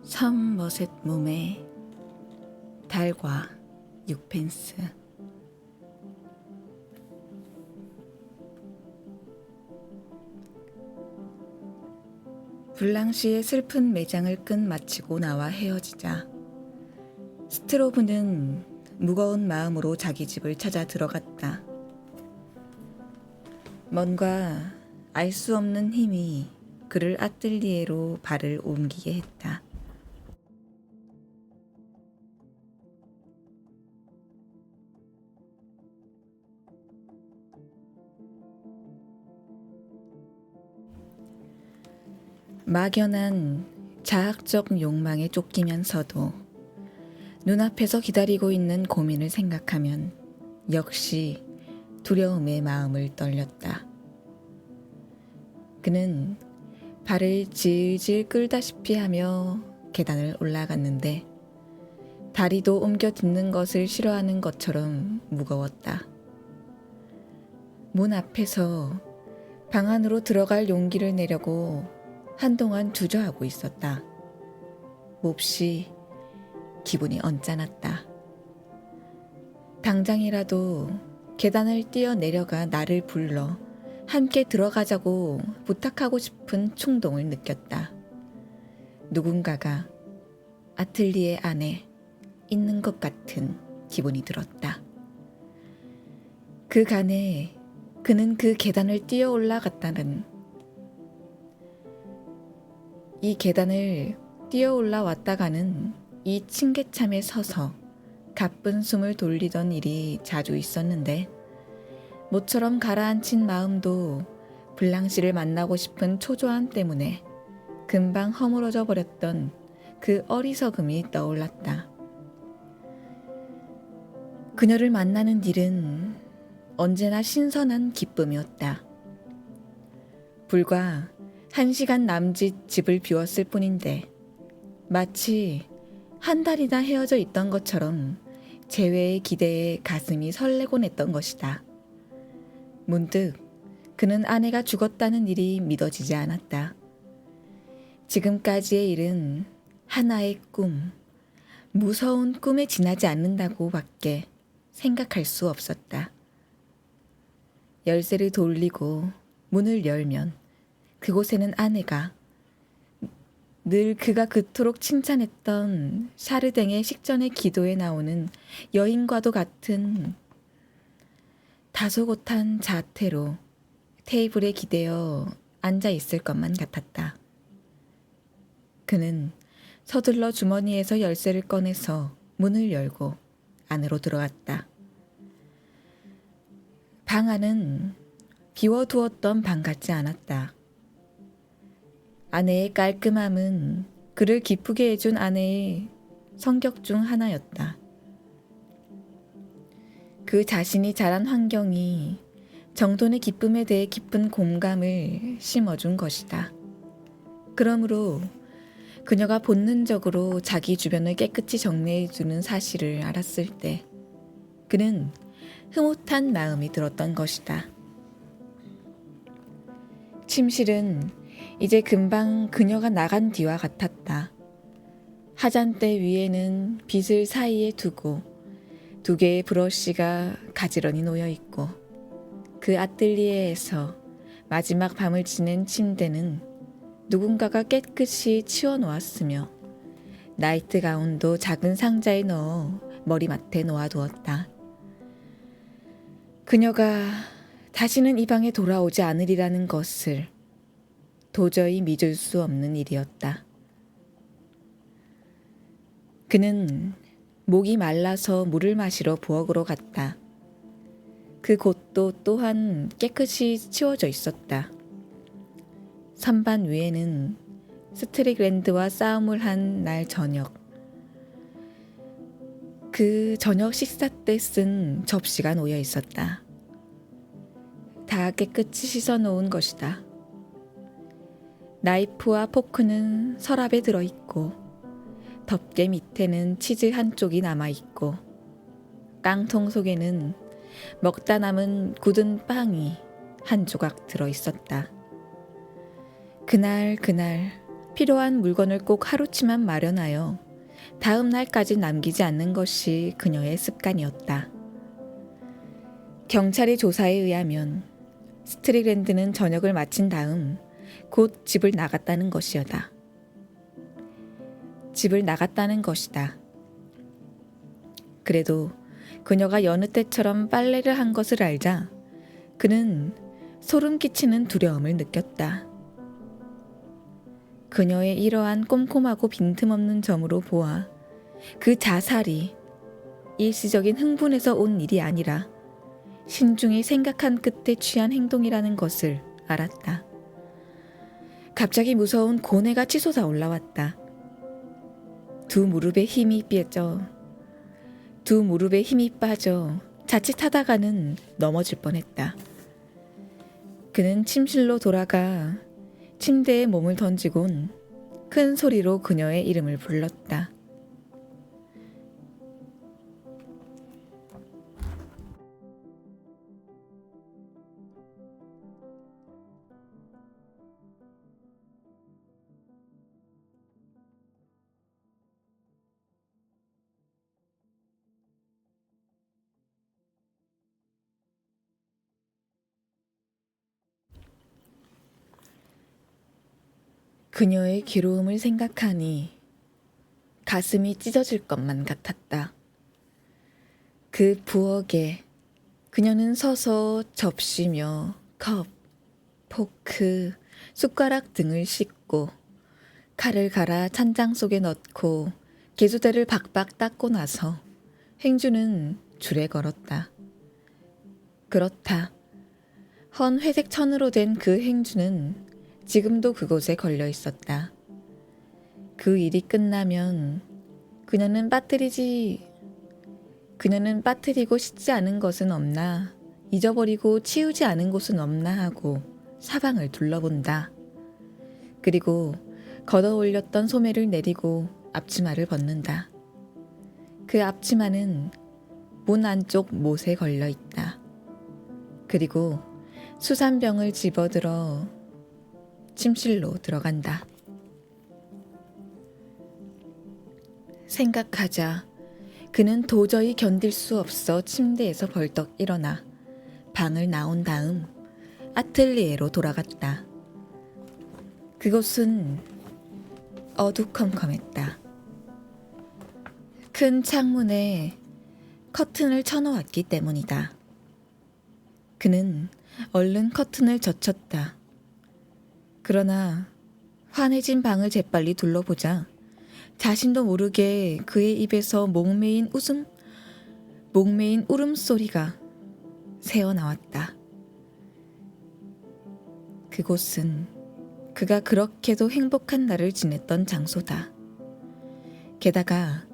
3머셋 몸에 달과 6펜스. 블랑시의 슬픈 매장을 끝마치고 나와 헤어지자 스트로브는 무거운 마음으로 자기 집을 찾아 들어갔다. 뭔가 알 수 없는 힘이 그를 아뜰리에로 발을 옮기게 했다. 막연한 자학적 욕망에 쫓기면서도 눈앞에서 기다리고 있는 고민을 생각하면 역시 두려움에 마음을 떨렸다. 그는 발을 질질 끌다시피 하며 계단을 올라갔는데 다리도 옮겨 딛는 것을 싫어하는 것처럼 무거웠다. 문 앞에서 방 안으로 들어갈 용기를 내려고 한동안 주저하고 있었다. 몹시 기분이 언짢았다. 당장이라도 계단을 뛰어내려가 나를 불러 함께 들어가자고 부탁하고 싶은 충동을 느꼈다. 누군가가 아틀리에 안에 있는 것 같은 기분이 들었다. 그간에 그는 그 계단을 뛰어 올라갔다는 이 계단을 뛰어 올라왔다가는 이 층계참에 서서 가쁜 숨을 돌리던 일이 자주 있었는데 모처럼 가라앉힌 마음도 블랑시를 만나고 싶은 초조함 때문에 금방 허물어져 버렸던 그 어리석음이 떠올랐다. 그녀를 만나는 일은 언제나 신선한 기쁨이었다. 불과 1시간 남짓 집을 비웠을 뿐인데 마치 한 달이나 헤어져 있던 것처럼 재회의 기대에 가슴이 설레곤 했던 것이다. 문득 그는 아내가 죽었다는 일이 믿어지지 않았다. 지금까지의 일은 하나의 꿈, 무서운 꿈에 지나지 않는다고 밖에 생각할 수 없었다. 열쇠를 돌리고 문을 열면 그곳에는 아내가 늘 그가 그토록 칭찬했던 샤르댕의 식전의 기도에 나오는 여인과도 같은 다소곳한 자태로 테이블에 기대어 앉아 있을 것만 같았다. 그는 서둘러 주머니에서 열쇠를 꺼내서 문을 열고 안으로 들어갔다. 방 안은 비워두었던 방 같지 않았다. 아내의 깔끔함은 그를 기쁘게 해준 아내의 성격 중 하나였다. 그 자신이 자란 환경이 정돈의 기쁨에 대해 깊은 공감을 심어준 것이다. 그러므로 그녀가 본능적으로 자기 주변을 깨끗이 정리해주는 사실을 알았을 때 그는 흐뭇한 마음이 들었던 것이다. 침실은 이제 금방 그녀가 나간 뒤와 같았다. 화잔대 위에는 빗을 사이에 두고 2개의 브러쉬가 가지런히 놓여 있고 그 아뜰리에에서 마지막 밤을 지낸 침대는 누군가가 깨끗이 치워놓았으며 나이트 가운도 작은 상자에 넣어 머리맡에 놓아두었다. 그녀가 다시는 이 방에 돌아오지 않으리라는 것을 도저히 믿을 수 없는 일이었다. 그는 목이 말라서 물을 마시러 부엌으로 갔다. 그 곳도 또한 깨끗이 치워져 있었다. 선반 위에는 스트리그랜드와 싸움을 한 날 저녁, 그 저녁 식사 때 쓴 접시가 놓여 있었다. 다 깨끗이 씻어놓은 것이다. 나이프와 포크는 서랍에 들어있고 덮개 밑에는 치즈 한쪽이 남아있고 깡통 속에는 먹다 남은 굳은 빵이 한 조각 들어있었다. 그날 필요한 물건을 꼭 하루치만 마련하여 다음 날까지 남기지 않는 것이 그녀의 습관이었다. 경찰의 조사에 의하면 스트릭랜드는 저녁을 마친 다음 곧 집을 나갔다는 것이었다. 집을 나갔다는 것이다. 그래도 그녀가 여느 때처럼 빨래를 한 것을 알자 그는 소름 끼치는 두려움을 느꼈다. 그녀의 이러한 꼼꼼하고 빈틈없는 점으로 보아 그 자살이 일시적인 흥분에서 온 일이 아니라 신중히 생각한 끝에 취한 행동이라는 것을 알았다. 갑자기 무서운 고뇌가 치솟아 올라왔다. 두 무릎에 힘이 빠져 자칫하다가는 넘어질 뻔했다. 그는 침실로 돌아가 침대에 몸을 던지곤 큰 소리로 그녀의 이름을 불렀다. 그녀의 괴로움을 생각하니 가슴이 찢어질 것만 같았다. 그 부엌에 그녀는 서서 접시며 컵, 포크, 숟가락 등을 씻고 칼을 갈아 찬장 속에 넣고 개수대를 박박 닦고 나서 행주는 줄에 걸었다. 그렇다. 헌 회색 천으로 된 그 행주는 지금도 그곳에 걸려 있었다. 그 일이 끝나면 그녀는 빠뜨리고 씻지 않은 것은 없나, 잊어버리고 치우지 않은 곳은 없나 하고 사방을 둘러본다. 그리고 걷어 올렸던 소매를 내리고 앞치마를 벗는다. 그 앞치마는 문 안쪽 못에 걸려 있다. 그리고 수산병을 집어들어 침실로 들어간다. 생각하자 그는 도저히 견딜 수 없어 침대에서 벌떡 일어나 방을 나온 다음 아틀리에로 돌아갔다. 그곳은 어두컴컴했다. 큰 창문에 커튼을 쳐놓았기 때문이다. 그는 얼른 커튼을 젖혔다. 그러나 환해진 방을 재빨리 둘러보자 자신도 모르게 그의 입에서 목매인 울음소리가 새어나왔다. 그곳은 그가 그렇게도 행복한 날을 지냈던 장소다. 게다가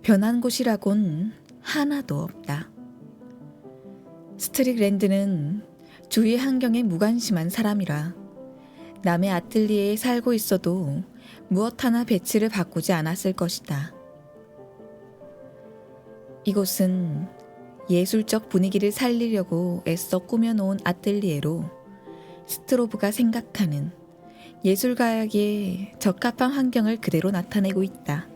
변한 곳이라곤 하나도 없다. 스트릭랜드는 주위 환경에 무관심한 사람이라 남의 아틀리에에 살고 있어도 무엇 하나 배치를 바꾸지 않았을 것이다. 이곳은 예술적 분위기를 살리려고 애써 꾸며놓은 아틀리에로 스트로브가 생각하는 예술가에게 적합한 환경을 그대로 나타내고 있다.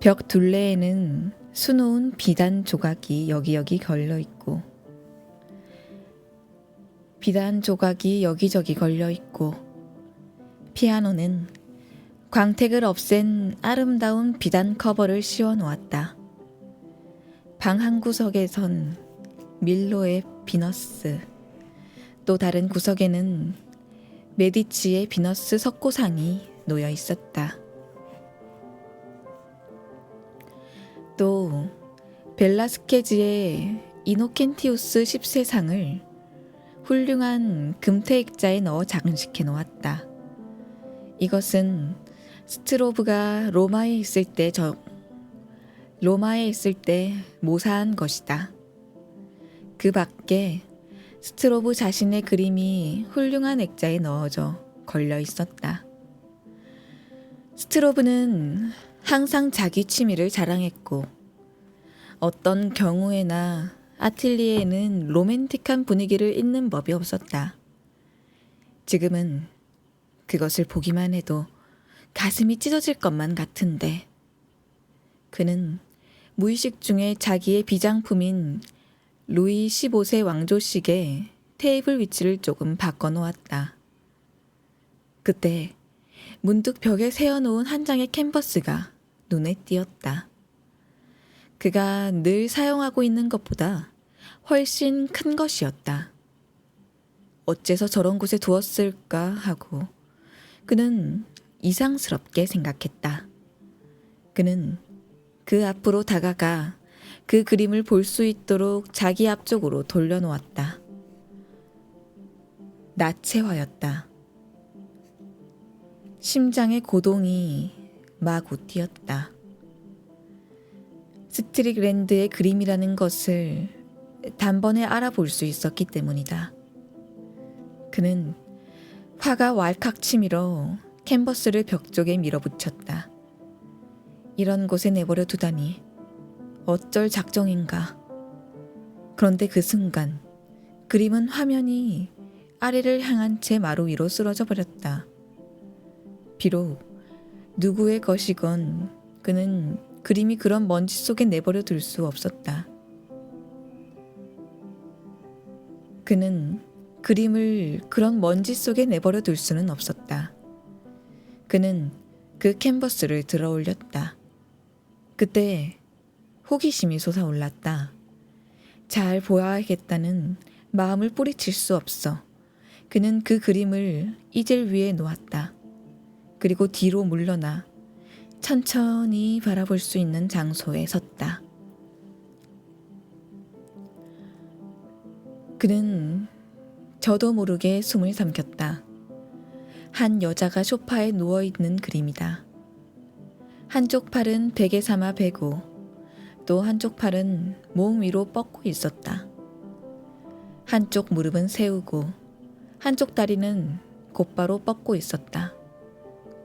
벽 둘레에는 수놓은 비단 조각이 여기저기 걸려 있고 피아노는 광택을 없앤 아름다운 비단 커버를 씌워 놓았다. 방 한 구석에선 밀로의 비너스, 또 다른 구석에는 메디치의 비너스 석고상이 놓여 있었다. 또 벨라스케즈의 이노켄티우스 10세상을 훌륭한 금태 액자에 넣어 장식해 놓았다. 이것은 스트로브가 로마에 있을 때 모사한 것이다. 그 밖에 스트로브 자신의 그림이 훌륭한 액자에 넣어져 걸려 있었다. 스트로브는 항상 자기 취미를 자랑했고 어떤 경우에나 아틀리에에는 로맨틱한 분위기를 잇는 법이 없었다. 지금은 그것을 보기만 해도 가슴이 찢어질 것만 같은데 그는 무의식 중에 자기의 비장품인 루이 15세 왕조식의 테이블 위치를 조금 바꿔놓았다. 그때 문득 벽에 세워놓은 한 장의 캔버스가 눈에 띄었다. 그가 늘 사용하고 있는 것보다 훨씬 큰 것이었다. 어째서 저런 곳에 두었을까 하고 그는 이상스럽게 생각했다. 그는 그 앞으로 다가가 그 그림을 볼 수 있도록 자기 앞쪽으로 돌려놓았다. 나체화였다. 심장의 고동이 마구 뛰었다. 스트릭랜드의 그림이라는 것을 단번에 알아볼 수 있었기 때문이다. 그는 화가 왈칵 치밀어 캔버스를 벽 쪽에 밀어붙였다. 이런 곳에 내버려 두다니 어쩔 작정인가. 그런데 그 순간 그림은 화면이 아래를 향한 채 마루 위로 쓰러져 버렸다. 비록 누구의 것이건 그는 그림이 그런 먼지 속에 내버려 둘 수 없었다. 그는 그림을 그런 먼지 속에 내버려 둘 수는 없었다. 그는 그 캔버스를 들어 올렸다. 그때 호기심이 솟아올랐다. 잘 보아야겠다는 마음을 뿌리칠 수 없어. 그는 그 그림을 이젤 위에 놓았다. 그리고 뒤로 물러나 천천히 바라볼 수 있는 장소에 섰다. 그는 저도 모르게 숨을 삼켰다. 한 여자가 소파에 누워있는 그림이다. 한쪽 팔은 베개 삼아 베고 또 한쪽 팔은 몸 위로 뻗고 있었다. 한쪽 무릎은 세우고 한쪽 다리는 곧바로 뻗고 있었다.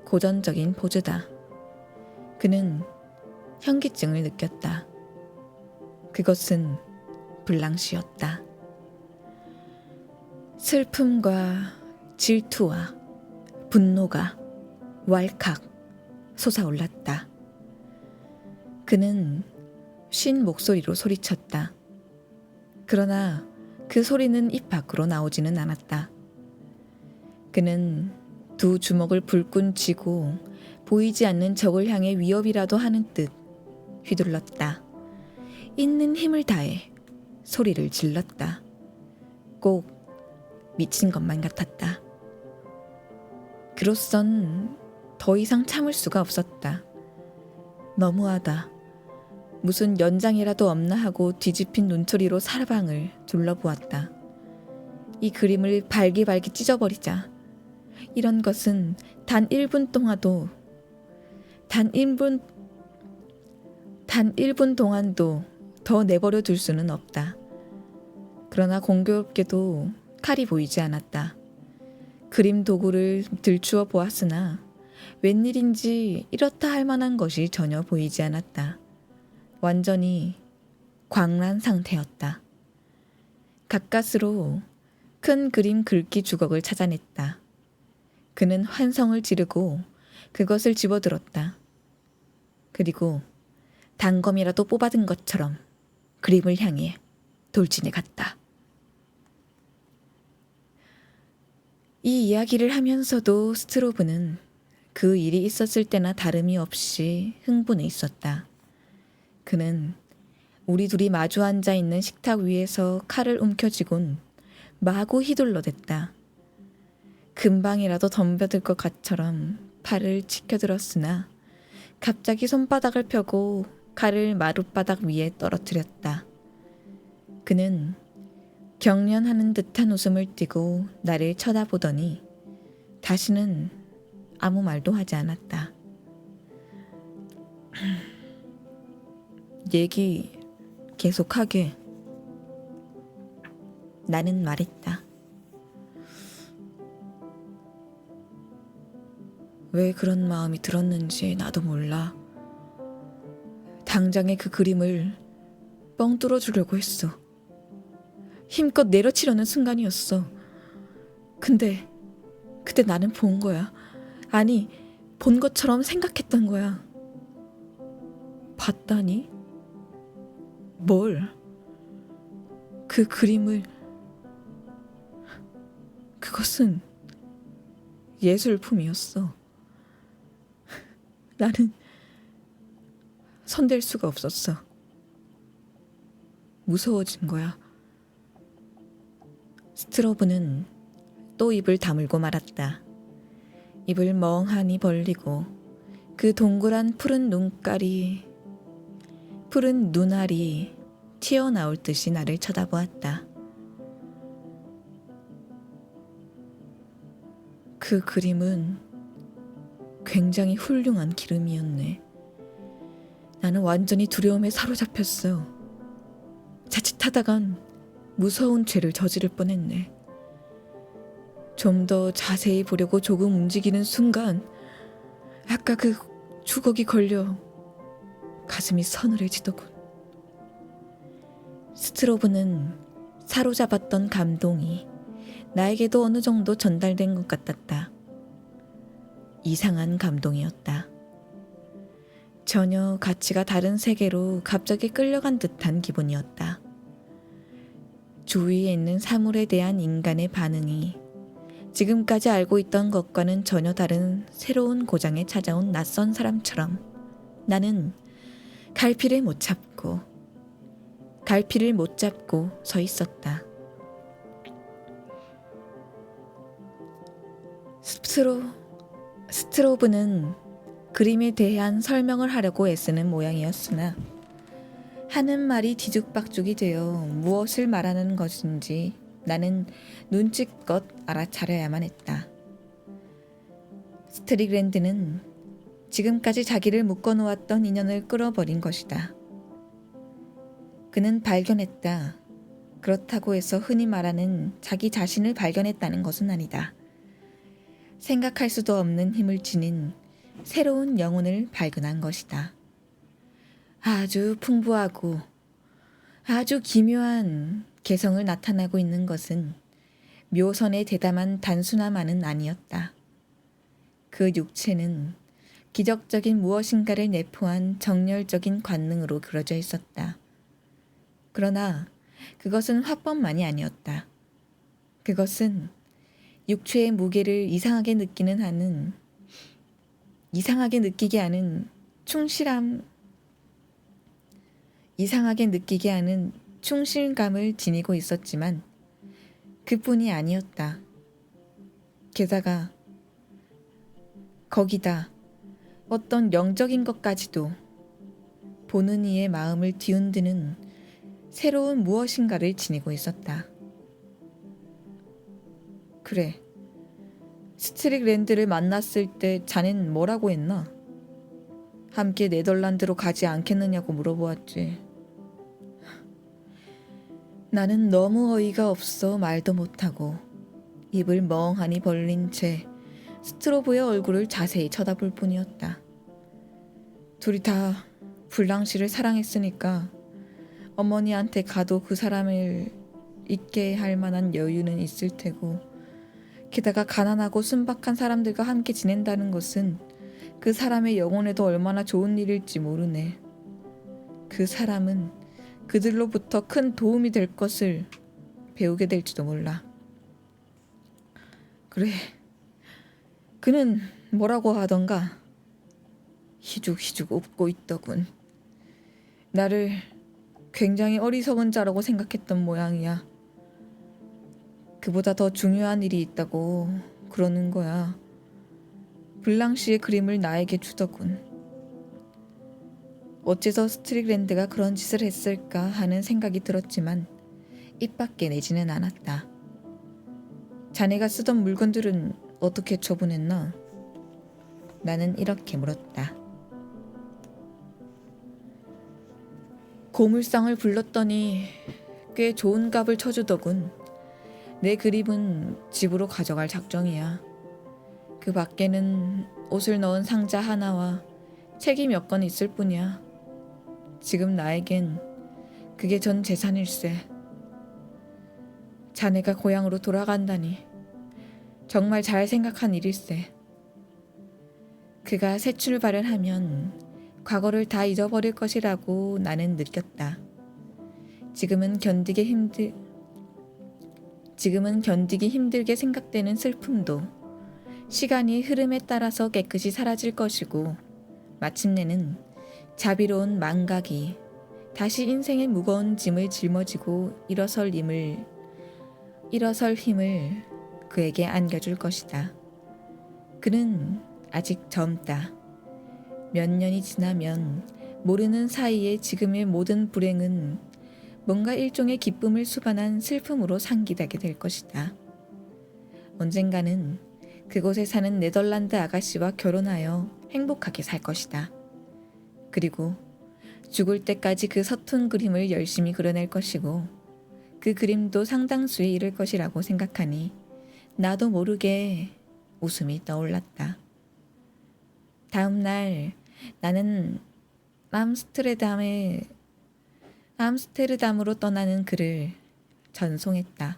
고전적인 포즈다. 그는 현기증을 느꼈다. 그것은 블랑시였다. 슬픔과 질투와 분노가 왈칵 솟아올랐다. 그는 쉰 목소리로 소리쳤다. 그러나 그 소리는 입 밖으로 나오지는 않았다. 그는 두 주먹을 불끈 쥐고 보이지 않는 적을 향해 위협이라도 하는 듯 휘둘렀다. 있는 힘을 다해 소리를 질렀다. 꼭 미친 것만 같았다. 그로선 더 이상 참을 수가 없었다. 너무하다. 무슨 연장이라도 없나 하고 뒤집힌 눈초리로 사방을 둘러보았다. 이 그림을 발기발기 찢어버리자. 이런 것은 단 1분 동안도 더 내버려 둘 수는 없다. 그러나 공교롭게도 칼이 보이지 않았다. 그림 도구를 들추어 보았으나 웬일인지 이렇다 할 만한 것이 전혀 보이지 않았다. 완전히 광란 상태였다. 가까스로 큰 그림 글귀 주걱을 찾아냈다. 그는 환성을 지르고 그것을 집어들었다. 그리고 단검이라도 뽑아든 것처럼 그림을 향해 돌진해 갔다. 이 이야기를 하면서도 스트로브는 그 일이 있었을 때나 다름이 없이 흥분해 있었다. 그는 우리 둘이 마주 앉아 있는 식탁 위에서 칼을 움켜쥐곤 마구 휘둘러댔다. 금방이라도 덤벼들 것 같처럼 팔을 치켜들었으나 갑자기 손바닥을 펴고 칼을 마룻바닥 위에 떨어뜨렸다. 그는 경련하는 듯한 웃음을 띠고 나를 쳐다보더니 다시는 아무 말도 하지 않았다. 얘기 계속하게. 나는 말했다. 왜 그런 마음이 들었는지 나도 몰라. 당장에 그 그림을 뻥 뚫어주려고 했어. 힘껏 내려치려는 순간이었어. 근데 그때 나는 본 거야. 아니, 본 것처럼 생각했던 거야. 봤다니? 뭘? 그 그림을. 그것은 예술품이었어. 나는 손댈 수가 없었어. 무서워진 거야. 스트로브는 또 입을 다물고 말았다. 입을 멍하니 벌리고 그 동그란 푸른 눈알이 튀어나올 듯이 나를 쳐다보았다. 그 그림은 굉장히 훌륭한 기름이었네. 나는 완전히 두려움에 사로잡혔어. 자칫하다간 무서운 죄를 저지를 뻔했네. 좀 더 자세히 보려고 조금 움직이는 순간 아까 그 주걱이 걸려 가슴이 서늘해지더군. 스트로브는 사로잡았던 감동이 나에게도 어느 정도 전달된 것 같았다. 이상한 감동이었다. 전혀 가치가 다른 세계로 갑자기 끌려간 듯한 기분이었다. 주위에 있는 사물에 대한 인간의 반응이 지금까지 알고 있던 것과는 전혀 다른 새로운 고장에 찾아온 낯선 사람처럼 나는 갈피를 못 잡고 서 있었다. 스트로브는 그림에 대한 설명을 하려고 애쓰는 모양이었으나 하는 말이 뒤죽박죽이 되어 무엇을 말하는 것인지 나는 눈치껏 알아차려야만 했다. 스트릭랜드는 지금까지 자기를 묶어놓았던 인연을 끌어버린 것이다. 그는 발견했다. 그렇다고 해서 흔히 말하는 자기 자신을 발견했다는 것은 아니다. 생각할 수도 없는 힘을 지닌 새로운 영혼을 발견한 것이다. 아주 풍부하고 아주 기묘한 개성을 나타나고 있는 것은 묘선의 대담한 단순함만은 아니었다. 그 육체는 기적적인 무엇인가를 내포한 정열적인 관능으로 그려져 있었다. 그러나 그것은 화법만이 아니었다. 그것은 육체의 무게를 이상하게 느끼게 하는 충실감을 지니고 있었지만 그뿐이 아니었다. 게다가 거기다 어떤 영적인 것까지도 보는 이의 마음을 뒤흔드는 새로운 무엇인가를 지니고 있었다. 그래, 스트릭랜드를 만났을 때 자넨 뭐라고 했나? 함께 네덜란드로 가지 않겠느냐고 물어보았지. 나는 너무 어이가 없어 말도 못하고 입을 멍하니 벌린 채 스트로브의 얼굴을 자세히 쳐다볼 뿐이었다. 둘이 다 블랑시를 사랑했으니까 어머니한테 가도 그 사람을 잊게 할 만한 여유는 있을 테고, 게다가 가난하고 순박한 사람들과 함께 지낸다는 것은 그 사람의 영혼에도 얼마나 좋은 일일지 모르네. 그 사람은 그들로부터 큰 도움이 될 것을 배우게 될지도 몰라. 그래, 그는 뭐라고 하던가 희죽희죽 웃고 있더군. 나를 굉장히 어리석은 자라고 생각했던 모양이야. 그보다 더 중요한 일이 있다고 그러는 거야. 블랑시의 그림을 나에게 주더군. 어째서 스트릭랜드가 그런 짓을 했을까 하는 생각이 들었지만 입 밖에 내지는 않았다. 자네가 쓰던 물건들은 어떻게 처분했나? 나는 이렇게 물었다. 고물상을 불렀더니 꽤 좋은 값을 쳐주더군. 내 그림은 집으로 가져갈 작정이야. 그 밖에는 옷을 넣은 상자 하나와 책이 몇 권 있을 뿐이야. 지금 나에겐 그게 전 재산일세. 자네가 고향으로 돌아간다니 정말 잘 생각한 일일세. 그가 새 출발을 하면 과거를 다 잊어버릴 것이라고 나는 느꼈다. 지금은 견디기 힘들게 생각되는 슬픔도 시간이 흐름에 따라서 깨끗이 사라질 것이고, 마침내는 자비로운 망각이 다시 인생의 무거운 짐을 짊어지고 일어설 힘을 그에게 안겨줄 것이다. 그는 아직 젊다. 몇 년이 지나면 모르는 사이에 지금의 모든 불행은 뭔가 일종의 기쁨을 수반한 슬픔으로 상기되게 될 것이다. 언젠가는 그곳에 사는 네덜란드 아가씨와 결혼하여 행복하게 살 것이다. 그리고 죽을 때까지 그 서툰 그림을 열심히 그려낼 것이고, 그 그림도 상당수에 이를 것이라고 생각하니 나도 모르게 웃음이 떠올랐다. 다음 날 나는 암스테르담으로 떠나는 그를 전송했다.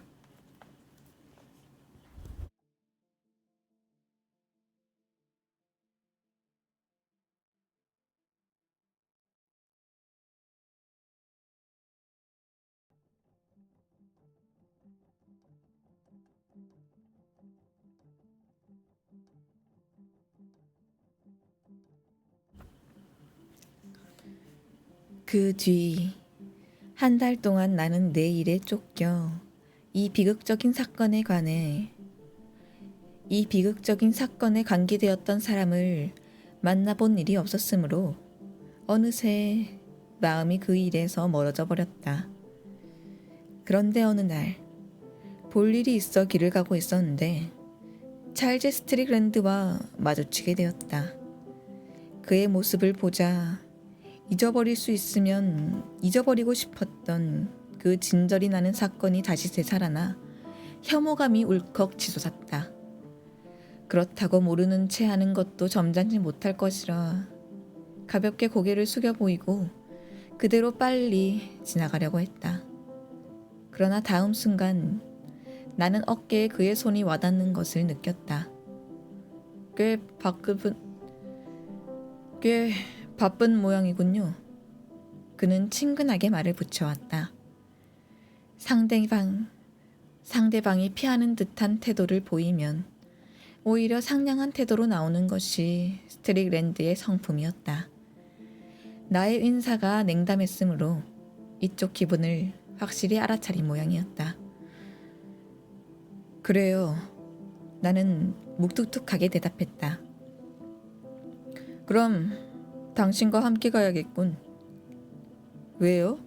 그 뒤 한 달 동안 나는 내 일에 쫓겨 이 비극적인 사건에 관계되었던 사람을 만나본 일이 없었으므로 어느새 마음이 그 일에서 멀어져 버렸다. 그런데 어느 날 볼 일이 있어 길을 가고 있었는데 찰즈 스트릭랜드와 마주치게 되었다. 그의 모습을 보자 잊어버릴 수 있으면 잊어버리고 싶었던 그 진절이 나는 사건이 다시 되살아나 혐오감이 울컥 치솟았다. 그렇다고 모르는 채 하는 것도 점잖지 못할 것이라 가볍게 고개를 숙여 보이고 그대로 빨리 지나가려고 했다. 그러나 다음 순간 나는 어깨에 그의 손이 와닿는 것을 느꼈다. 꽤 바쁜 모양이군요. 그는 친근하게 말을 붙여왔다. 상대방이 피하는 듯한 태도를 보이면 오히려 상냥한 태도로 나오는 것이 스트릭랜드의 성품이었다. 나의 인사가 냉담했으므로 이쪽 기분을 확실히 알아차린 모양이었다. 그래요. 나는 묵뚝뚝하게 대답했다. 그럼 당신과 함께 가야겠군. 왜요?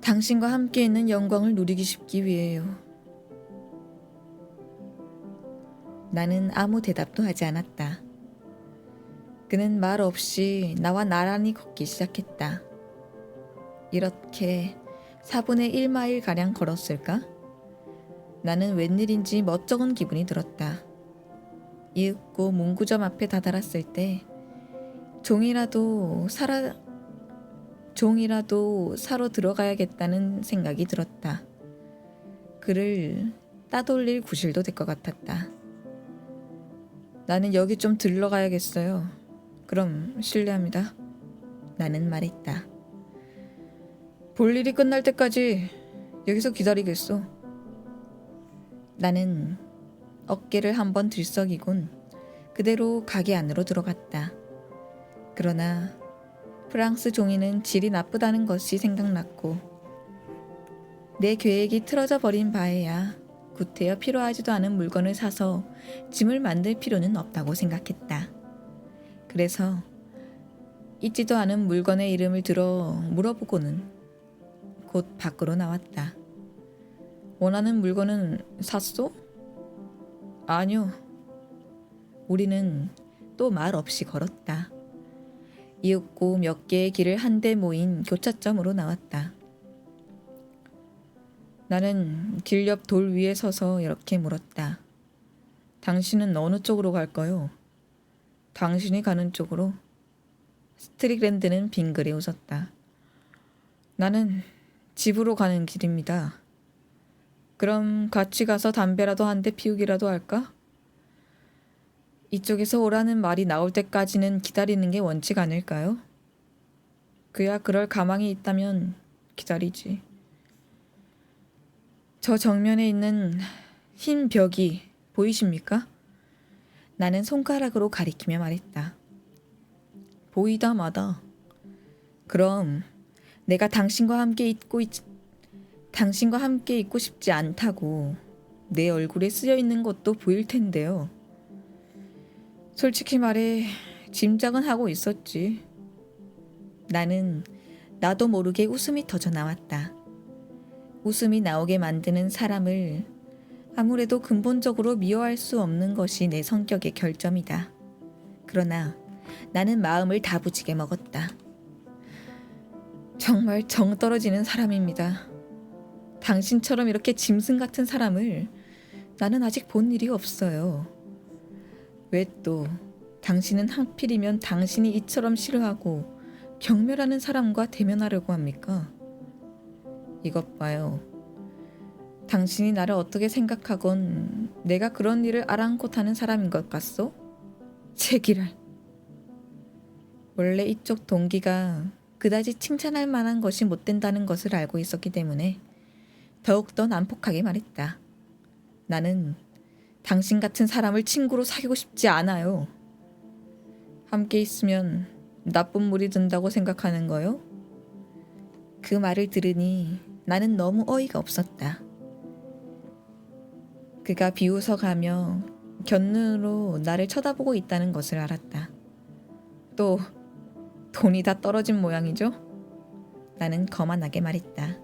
당신과 함께 있는 영광을 누리기 쉽기 위해요. 나는 아무 대답도 하지 않았다. 그는 말 없이 나와 나란히 걷기 시작했다. 이렇게 4분의 1마일가량 걸었을까? 나는 웬일인지 멋쩍은 기분이 들었다. 이윽고 문구점 앞에 다다랐을 때 종이라도 사러 들어가야겠다는 생각이 들었다. 그를 따돌릴 구실도 될 것 같았다. 나는 여기 좀 들러가야겠어요. 그럼 실례합니다. 나는 말했다. 볼 일이 끝날 때까지 여기서 기다리겠소. 나는 어깨를 한번 들썩이곤 그대로 가게 안으로 들어갔다. 그러나 프랑스 종이는 질이 나쁘다는 것이 생각났고 내 계획이 틀어져 버린 바에야 구태여 필요하지도 않은 물건을 사서 짐을 만들 필요는 없다고 생각했다. 그래서 있지도 않은 물건의 이름을 들어 물어보고는 곧 밖으로 나왔다. 원하는 물건은 샀소? 아니요. 우리는 또 말 없이 걸었다. 이윽고 몇 개의 길을 한데 모인 교차점으로 나왔다. 나는 길 옆 돌 위에 서서 이렇게 물었다. 당신은 어느 쪽으로 갈까요? 당신이 가는 쪽으로. 스트릭랜드는 빙그레 웃었다. 나는 집으로 가는 길입니다. 그럼 같이 가서 담배라도 한 대 피우기라도 할까? 이쪽에서 오라는 말이 나올 때까지는 기다리는 게 원칙 아닐까요? 그야 그럴 가망이 있다면 기다리지. 저 정면에 있는 흰 벽이 보이십니까? 나는 손가락으로 가리키며 말했다. 보이다 마다. 그럼 내가 당신과 함께 있고 싶지 않다고 내 얼굴에 쓰여 있는 것도 보일 텐데요. 솔직히 말해 짐작은 하고 있었지. 나는 나도 모르게 웃음이 터져 나왔다. 웃음이 나오게 만드는 사람을 아무래도 근본적으로 미워할 수 없는 것이 내 성격의 결점이다. 그러나 나는 마음을 다부지게 먹었다. 정말 정 떨어지는 사람입니다. 당신처럼 이렇게 짐승 같은 사람을 나는 아직 본 일이 없어요. 왜 또 당신은 하필이면 당신이 이처럼 싫어하고 경멸하는 사람과 대면하려고 합니까? 이것 봐요. 당신이 나를 어떻게 생각하건 내가 그런 일을 아랑곳하는 사람인 것 같소? 제기랄. 원래 이쪽 동기가 그다지 칭찬할 만한 것이 못 된다는 것을 알고 있었기 때문에 더욱더 난폭하게 말했다. 나는 당신 같은 사람을 친구로 사귀고 싶지 않아요. 함께 있으면 나쁜 물이 든다고 생각하는 거요? 그 말을 들으니 나는 너무 어이가 없었다. 그가 비웃어가며 곁눈으로 나를 쳐다보고 있다는 것을 알았다. 또 돈이 다 떨어진 모양이죠? 나는 거만하게 말했다.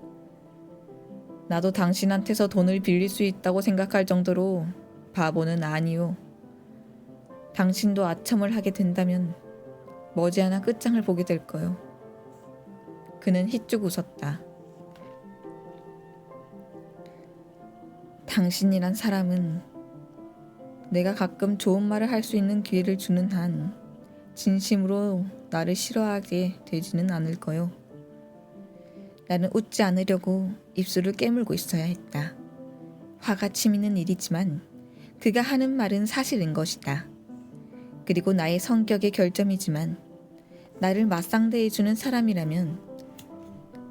나도 당신한테서 돈을 빌릴 수 있다고 생각할 정도로 바보는 아니오. 당신도 아첨을 하게 된다면 머지않아 끝장을 보게 될 거요. 그는 희쭉 웃었다. 당신이란 사람은 내가 가끔 좋은 말을 할 수 있는 기회를 주는 한 진심으로 나를 싫어하게 되지는 않을 거요. 나는 웃지 않으려고 입술을 깨물고 있어야 했다. 화가 치미는 일이지만 그가 하는 말은 사실인 것이다. 그리고 나의 성격의 결점이지만 나를 맞상대해주는 사람이라면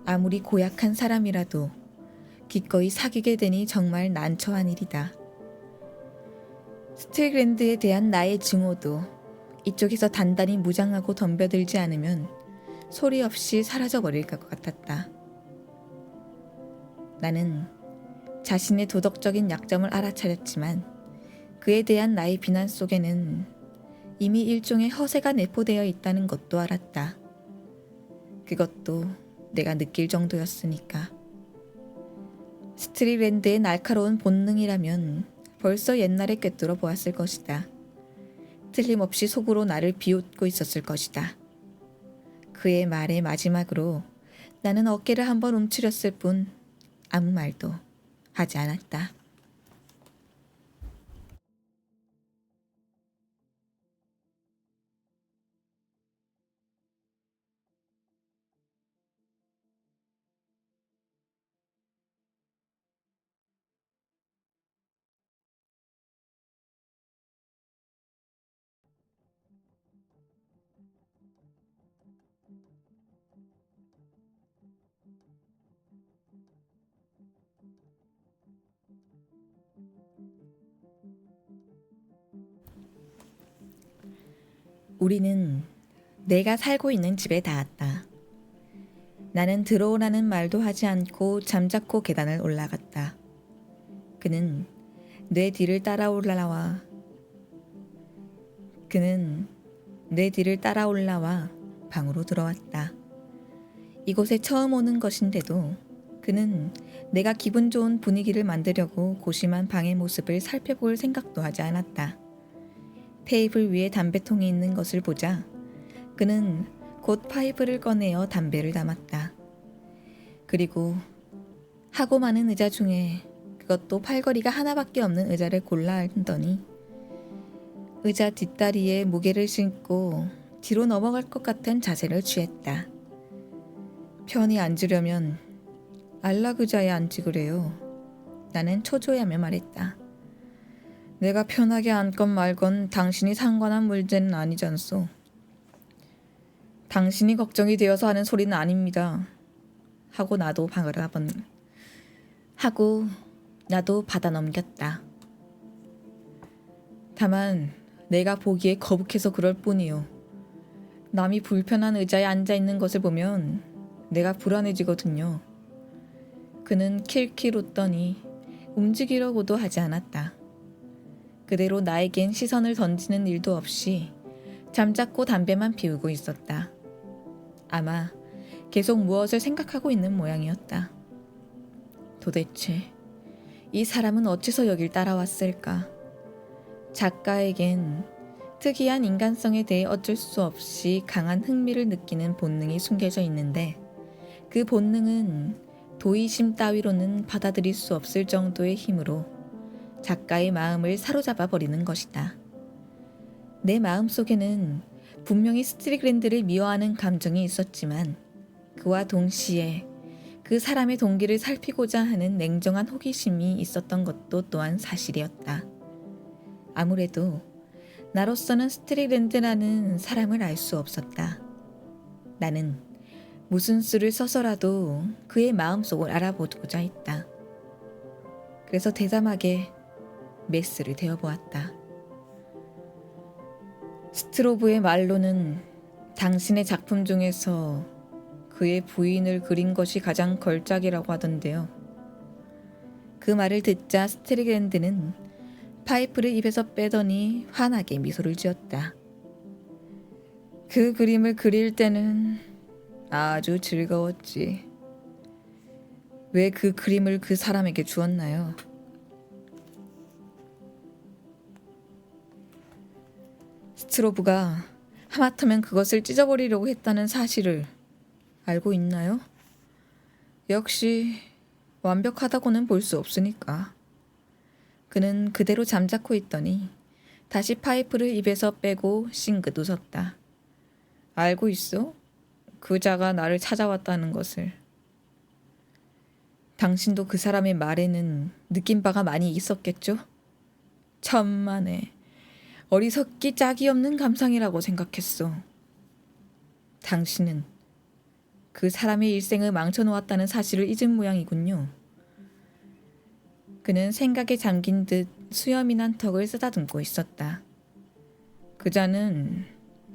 아무리 고약한 사람이라도 기꺼이 사귀게 되니 정말 난처한 일이다. 스틸그랜드에 대한 나의 증오도 이쪽에서 단단히 무장하고 덤벼들지 않으면 소리 없이 사라져버릴 것 같았다. 나는 자신의 도덕적인 약점을 알아차렸지만 그에 대한 나의 비난 속에는 이미 일종의 허세가 내포되어 있다는 것도 알았다. 그것도 내가 느낄 정도였으니까. 스틸그랜드의 날카로운 본능이라면 벌써 옛날에 꿰뚫어 보았을 것이다. 틀림없이 속으로 나를 비웃고 있었을 것이다. 그의 말의 마지막으로 나는 어깨를 한번 움츠렸을 뿐 아무 말도 하지 않았다. 우리는 내가 살고 있는 집에 닿았다. 나는 들어오라는 말도 하지 않고 잠자코 계단을 올라갔다. 그는 내 뒤를 따라 올라와 방으로 들어왔다. 이곳에 처음 오는 것인데도 그는 내가 기분 좋은 분위기를 만들려고 고심한 방의 모습을 살펴볼 생각도 하지 않았다. 테이블 위에 담배통이 있는 것을 보자 그는 곧 파이프를 꺼내어 담배를 담았다. 그리고 하고 많은 의자 중에 그것도 팔걸이가 하나밖에 없는 의자를 골라 앉더니 의자 뒷다리에 무게를 싣고 뒤로 넘어갈 것 같은 자세를 취했다. 편히 앉으려면 안락 의자에 앉지 그래요. 나는 초조해하며 말했다. 내가 편하게 앉건 말건 당신이 상관한 문제는 아니잖소. 당신이 걱정이 되어서 하는 소리는 아닙니다. 하고 나도 받아 넘겼다. 다만 내가 보기에 거북해서 그럴 뿐이요. 남이 불편한 의자에 앉아 있는 것을 보면 내가 불안해지거든요. 그는 킬킬 웃더니 움직이려고도 하지 않았다. 그대로 나에겐 시선을 던지는 일도 없이 잠자코 담배만 피우고 있었다. 아마 계속 무엇을 생각하고 있는 모양이었다. 도대체 이 사람은 어째서 여길 따라왔을까? 작가에겐 특이한 인간성에 대해 어쩔 수 없이 강한 흥미를 느끼는 본능이 숨겨져 있는데 그 본능은 도의심 따위로는 받아들일 수 없을 정도의 힘으로 작가의 마음을 사로잡아 버리는 것이다. 내 마음속에는 분명히 스트리그랜드를 미워하는 감정이 있었지만 그와 동시에 그 사람의 동기를 살피고자 하는 냉정한 호기심이 있었던 것도 또한 사실이었다. 아무래도 나로서는 스트리그랜드라는 사람을 알 수 없었다. 나는 무슨 수를 써서라도 그의 마음속을 알아보고자 했다. 그래서 대담하게 메스를 대어보았다. 스트로브의 말로는 당신의 작품 중에서 그의 부인을 그린 것이 가장 걸작이라고 하던데요. 그 말을 듣자 스트리그랜드는 파이프를 입에서 빼더니 환하게 미소를 지었다. 그 그림을 그릴 때는 아주 즐거웠지. 왜 그 그림을 그 사람에게 주었나요? 스트로브가 하마터면 그것을 찢어버리려고 했다는 사실을 알고 있나요? 역시 완벽하다고는 볼 수 없으니까. 그는 그대로 잠자코 있더니 다시 파이프를 입에서 빼고 싱긋 웃었다. 알고 있어? 그 자가 나를 찾아왔다는 것을. 당신도 그 사람의 말에는 느낀 바가 많이 있었겠죠? 천만에 어리석기 짝이 없는 감상이라고 생각했어. 당신은 그 사람의 일생을 망쳐놓았다는 사실을 잊은 모양이군요. 그는 생각에 잠긴 듯 수염이 난 턱을 쓰다듬고 있었다. 그자는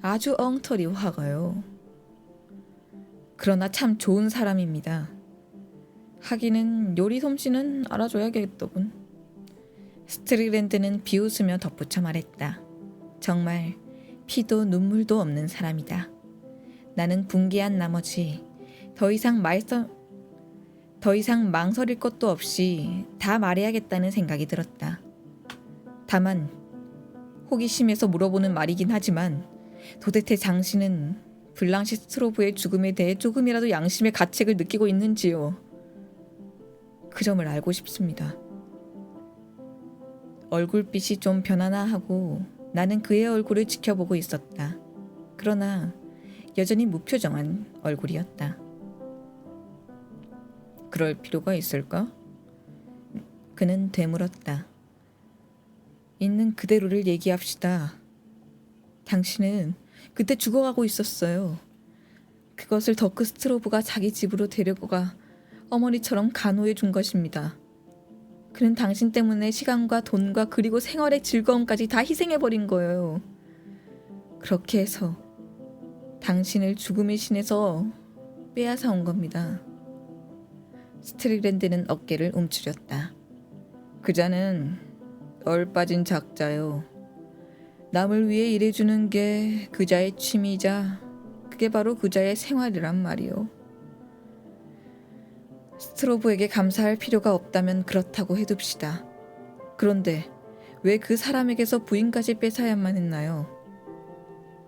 아주 엉터리 화가요. 그러나 참 좋은 사람입니다. 하기는 요리 솜씨는 알아줘야겠더군. 스트리그랜드는 비웃으며 덧붙여 말했다. 정말 피도 눈물도 없는 사람이다. 나는 붕괴한 나머지 더 이상 망설일 것도 없이 다 말해야겠다는 생각이 들었다. 다만 호기심에서 물어보는 말이긴 하지만 도대체 당신은 블랑시 스트로브의 죽음에 대해 조금이라도 양심의 가책을 느끼고 있는지요? 그 점을 알고 싶습니다. 얼굴빛이 좀 변하나 하고 나는 그의 얼굴을 지켜보고 있었다. 그러나 여전히 무표정한 얼굴이었다. 그럴 필요가 있을까? 그는 되물었다. 있는 그대로를 얘기합시다. 당신은 그때 죽어가고 있었어요. 그것을 더크 스트로브가 자기 집으로 데려가 어머니처럼 간호해 준 것입니다. 그는 당신 때문에 시간과 돈과 그리고 생활의 즐거움까지 다 희생해버린 거예요. 그렇게 해서 당신을 죽음의 신에서 빼앗아 온 겁니다. 스트리그랜드는 어깨를 움츠렸다. 그자는 얼빠진 작자요. 남을 위해 일해주는 게 그자의 취미이자 그게 바로 그자의 생활이란 말이요. 스트로브에게 감사할 필요가 없다면 그렇다고 해둡시다. 그런데 왜 그 사람에게서 부인까지 뺏어야만 했나요?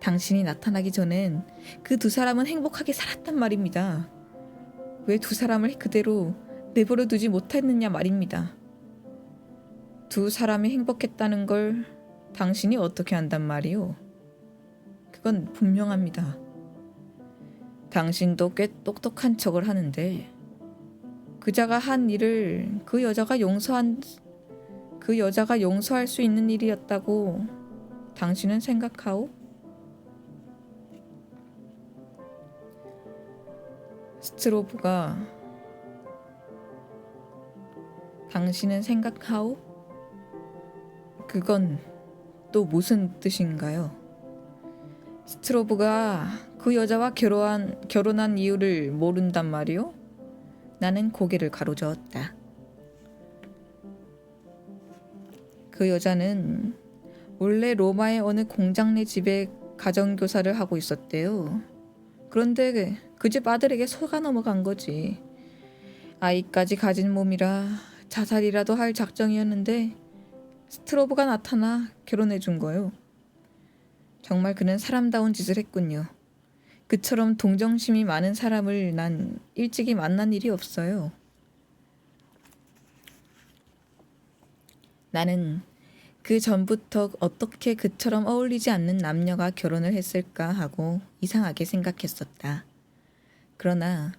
당신이 나타나기 전엔 그 두 사람은 행복하게 살았단 말입니다. 왜 두 사람을 그대로 내버려 두지 못했느냐 말입니다. 두 사람이 행복했다는 걸 당신이 어떻게 안단 말이오? 그건 분명합니다. 당신도 꽤 똑똑한 척을 하는데 그자가 한 일을 그 여자가 용서한 그 여자가 용서할 수 있는 일이었다고 당신은 생각하오? 스트로브가 당신은 생각하오? 그건 또 무슨 뜻인가요? 스트로브가 그 여자와 결혼한 이유를 모른단 말이오? 나는 고개를 가로저었다. 그 여자는 원래 로마의 어느 공장 내 집에 가정교사를 하고 있었대요. 그런데 그 집 아들에게 속아 넘어간 거지. 아이까지 가진 몸이라 자살이라도 할 작정이었는데 스트로브가 나타나 결혼해 준 거요. 정말 그는 사람다운 짓을 했군요. 그처럼 동정심이 많은 사람을 난 일찍이 만난 일이 없어요. 나는 그 전부터 어떻게 그처럼 어울리지 않는 남녀가 결혼을 했을까 하고 이상하게 생각했었다. 그러나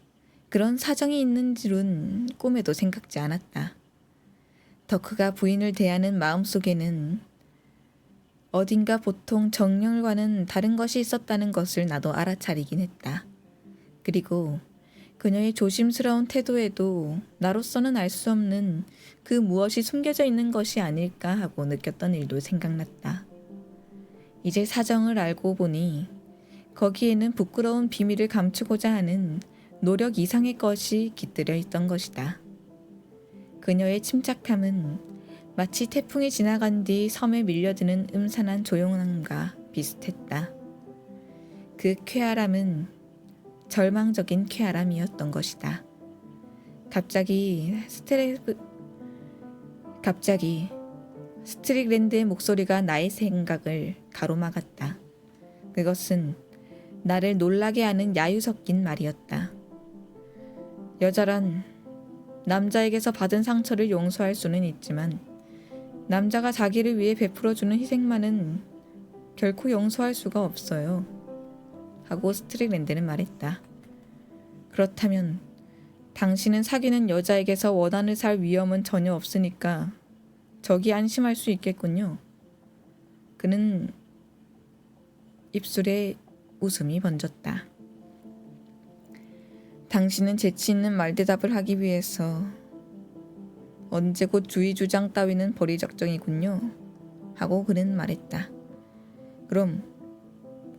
그런 사정이 있는 줄은 꿈에도 생각지 않았다. 덕후가 부인을 대하는 마음속에는 어딘가 보통 정령과는 다른 것이 있었다는 것을 나도 알아차리긴 했다. 그리고 그녀의 조심스러운 태도에도 나로서는 알 수 없는 그 무엇이 숨겨져 있는 것이 아닐까 하고 느꼈던 일도 생각났다. 이제 사정을 알고 보니 거기에는 부끄러운 비밀을 감추고자 하는 노력 이상의 것이 깃들여 있던 것이다. 그녀의 침착함은 마치 태풍이 지나간 뒤 섬에 밀려드는 음산한 조용함과 비슷했다. 그 쾌활함은 절망적인 쾌활함이었던 것이다. 갑자기 스트릭랜드의 목소리가 나의 생각을 가로막았다. 그것은 나를 놀라게 하는 야유 섞인 말이었다. 여자란 남자에게서 받은 상처를 용서할 수는 있지만 남자가 자기를 위해 베풀어주는 희생만은 결코 용서할 수가 없어요. 하고 스트릭랜드는 말했다. 그렇다면 당신은 사귀는 여자에게서 원한을 살 위험은 전혀 없으니까 저기 안심할 수 있겠군요. 그는 입술에 웃음이 번졌다. 당신은 재치 있는 말대답을 하기 위해서 언제 곧 주의 주장 따위는 버릴 작정이군요. 하고 그는 말했다. 그럼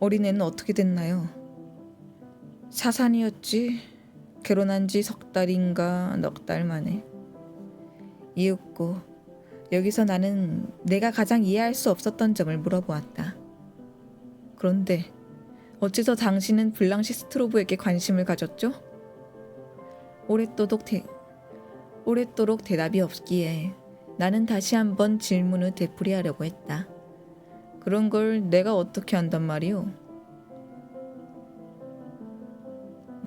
어린애는 어떻게 됐나요? 사산이었지. 결혼한 지 석 달인가 넉 달 만에. 이윽고 여기서 나는 내가 가장 이해할 수 없었던 점을 물어보았다. 그런데 어째서 당신은 블랑시 스트로브에게 관심을 가졌죠? 오랫도록 대답이 없기에 나는 다시 한번 질문을 되풀이하려고 했다. 그런 걸 내가 어떻게 안단 말이오?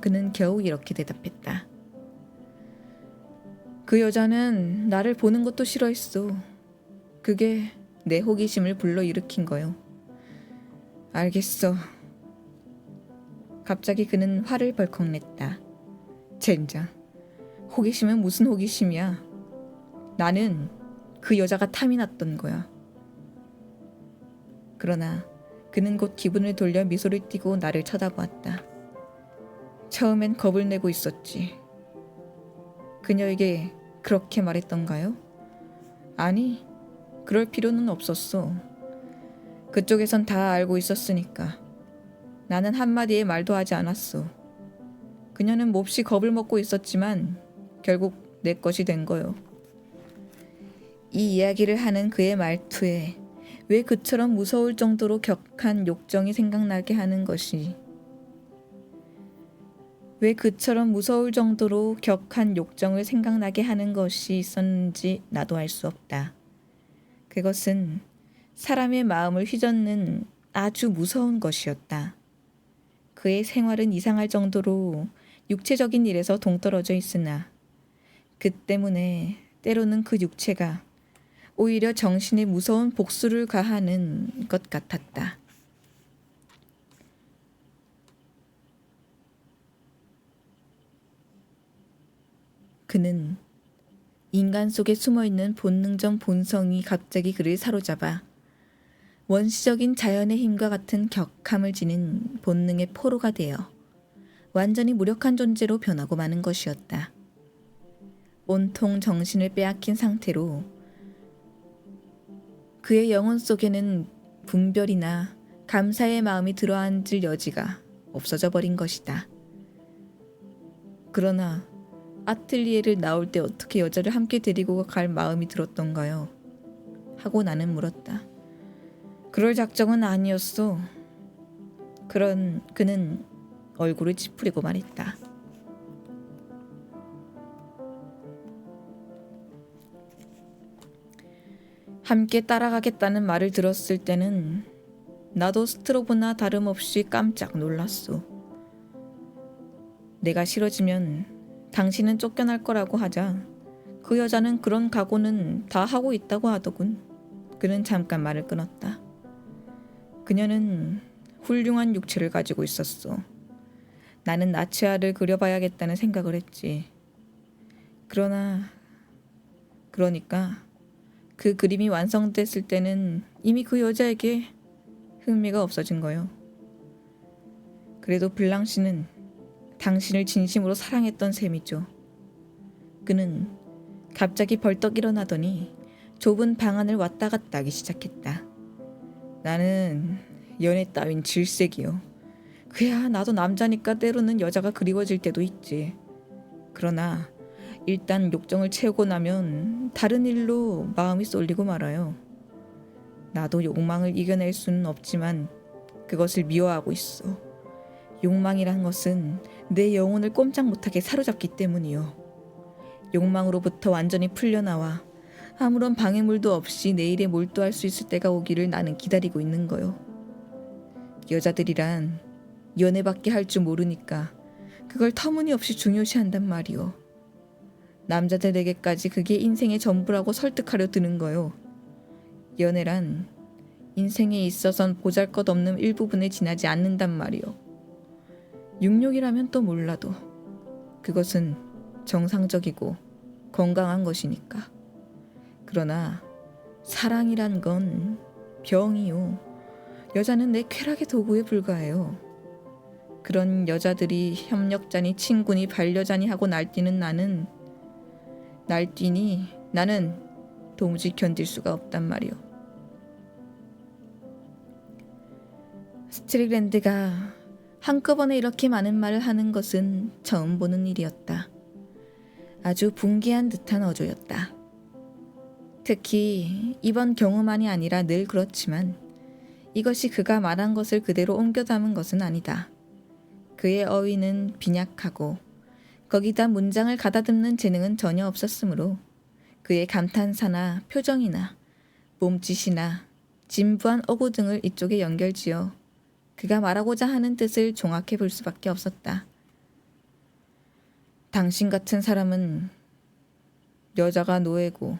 그는 겨우 이렇게 대답했다. 그 여자는 나를 보는 것도 싫어했어. 그게 내 호기심을 불러일으킨 거요. 알겠어. 갑자기 그는 화를 벌컥 냈다. 젠장. 호기심은 무슨 호기심이야. 나는 그 여자가 탐이 났던 거야. 그러나 그는 곧 기분을 돌려 미소를 띠고 나를 쳐다보았다. 처음엔 겁을 내고 있었지. 그녀에게 그렇게 말했던가요? 아니, 그럴 필요는 없었어. 그쪽에선 다 알고 있었으니까. 나는 한마디의 말도 하지 않았어. 그녀는 몹시 겁을 먹고 있었지만 결국 내 것이 된 거요. 이 이야기를 하는 그의 말투에 왜 그처럼 무서울 정도로 격한 욕정이 생각나게 하는 것이 있었는지 나도 알 수 없다. 그것은 사람의 마음을 휘젓는 아주 무서운 것이었다. 그의 생활은 이상할 정도로 육체적인 일에서 동떨어져 있으나 그 때문에 때로는 그 육체가 오히려 정신에 무서운 복수를 가하는 것 같았다. 그는 인간 속에 숨어있는 본능적 본성이 갑자기 그를 사로잡아 원시적인 자연의 힘과 같은 격함을 지닌 본능의 포로가 되어 완전히 무력한 존재로 변하고 마는 것이었다. 온통 정신을 빼앗긴 상태로 그의 영혼 속에는 분별이나 감사의 마음이 들어앉을 여지가 없어져 버린 것이다. 그러나 아틀리에를 나올 때 어떻게 여자를 함께 데리고 갈 마음이 들었던가요? 하고 나는 물었다. 그럴 작정은 아니었어. 그는 얼굴을 찌푸리고 말했다. 함께 따라가겠다는 말을 들었을 때는 나도 스트로브나 다름없이 깜짝 놀랐소. 내가 싫어지면 당신은 쫓겨날 거라고 하자 그 여자는 그런 각오는 다 하고 있다고 하더군. 그는 잠깐 말을 끊었다. 그녀는 훌륭한 육체를 가지고 있었어. 나는 나치아를 그려봐야겠다는 생각을 했지. 그러니까 그 그림이 완성됐을 때는 이미 그 여자에게 흥미가 없어진 거요. 그래도 블랑시는 당신을 진심으로 사랑했던 셈이죠. 그는 갑자기 벌떡 일어나더니 좁은 방 안을 왔다 갔다 하기 시작했다. 나는 연애 따윈 질색이요. 그야 나도 남자니까 때로는 여자가 그리워질 때도 있지. 그러나 일단 욕정을 채우고 나면 다른 일로 마음이 쏠리고 말아요. 나도 욕망을 이겨낼 수는 없지만 그것을 미워하고 있어. 욕망이란 것은 내 영혼을 꼼짝 못하게 사로잡기 때문이요. 욕망으로부터 완전히 풀려나와 아무런 방해물도 없이 내 일에 몰두할 수 있을 때가 오기를 나는 기다리고 있는 거요. 여자들이란 연애밖에 할 줄 모르니까 그걸 터무니없이 중요시한단 말이오. 남자들에게까지 그게 인생의 전부라고 설득하려 드는 거요. 연애란 인생에 있어선 보잘것없는 일부분에 지나지 않는단 말이오. 육욕이라면 또 몰라도 그것은 정상적이고 건강한 것이니까. 그러나 사랑이란 건 병이요. 여자는 내 쾌락의 도구에 불과해요. 그런 여자들이 협력자니 친구니 반려자니 하고 날뛰니 나는 도무지 견딜 수가 없단 말이오. 스트릭랜드가 한꺼번에 이렇게 많은 말을 하는 것은 처음 보는 일이었다. 아주 분개한 듯한 어조였다. 특히 이번 경우만이 아니라 늘 그렇지만 이것이 그가 말한 것을 그대로 옮겨 담은 것은 아니다. 그의 어휘는 빈약하고 거기다 문장을 가다듬는 재능은 전혀 없었으므로 그의 감탄사나 표정이나 몸짓이나 진부한 어구 등을 이쪽에 연결지어 그가 말하고자 하는 뜻을 종합해 볼 수밖에 없었다. 당신 같은 사람은 여자가 노예고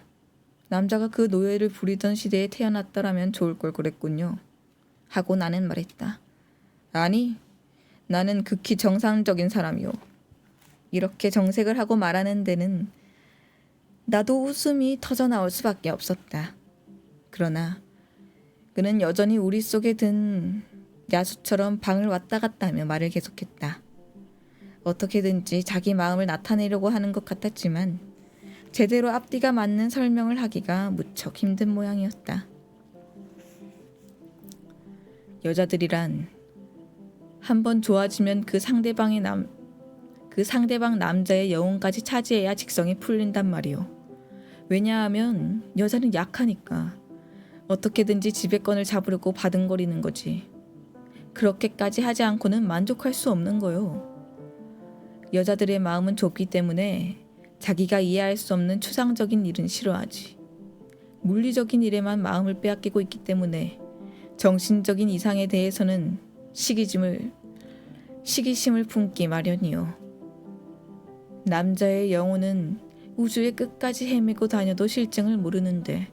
남자가 그 노예를 부리던 시대에 태어났더라면 좋을 걸 그랬군요. 하고 나는 말했다. 아니, 나는 극히 정상적인 사람이요. 이렇게 정색을 하고 말하는 데는 나도 웃음이 터져 나올 수밖에 없었다. 그러나 그는 여전히 우리 속에 든 야수처럼 방을 왔다 갔다 하며 말을 계속했다. 어떻게든지 자기 마음을 나타내려고 하는 것 같았지만 제대로 앞뒤가 맞는 설명을 하기가 무척 힘든 모양이었다. 여자들이란 한번 좋아지면 그 상대방 남자의 영혼까지 차지해야 직성이 풀린단 말이오. 왜냐하면 여자는 약하니까 어떻게든지 지배권을 잡으려고 바둥거리는 거지. 그렇게까지 하지 않고는 만족할 수 없는 거요. 여자들의 마음은 좁기 때문에 자기가 이해할 수 없는 추상적인 일은 싫어하지. 물리적인 일에만 마음을 빼앗기고 있기 때문에 정신적인 이상에 대해서는 시기심을 품기 마련이요. 남자의 영혼은 우주의 끝까지 헤매고 다녀도 실증을 모르는데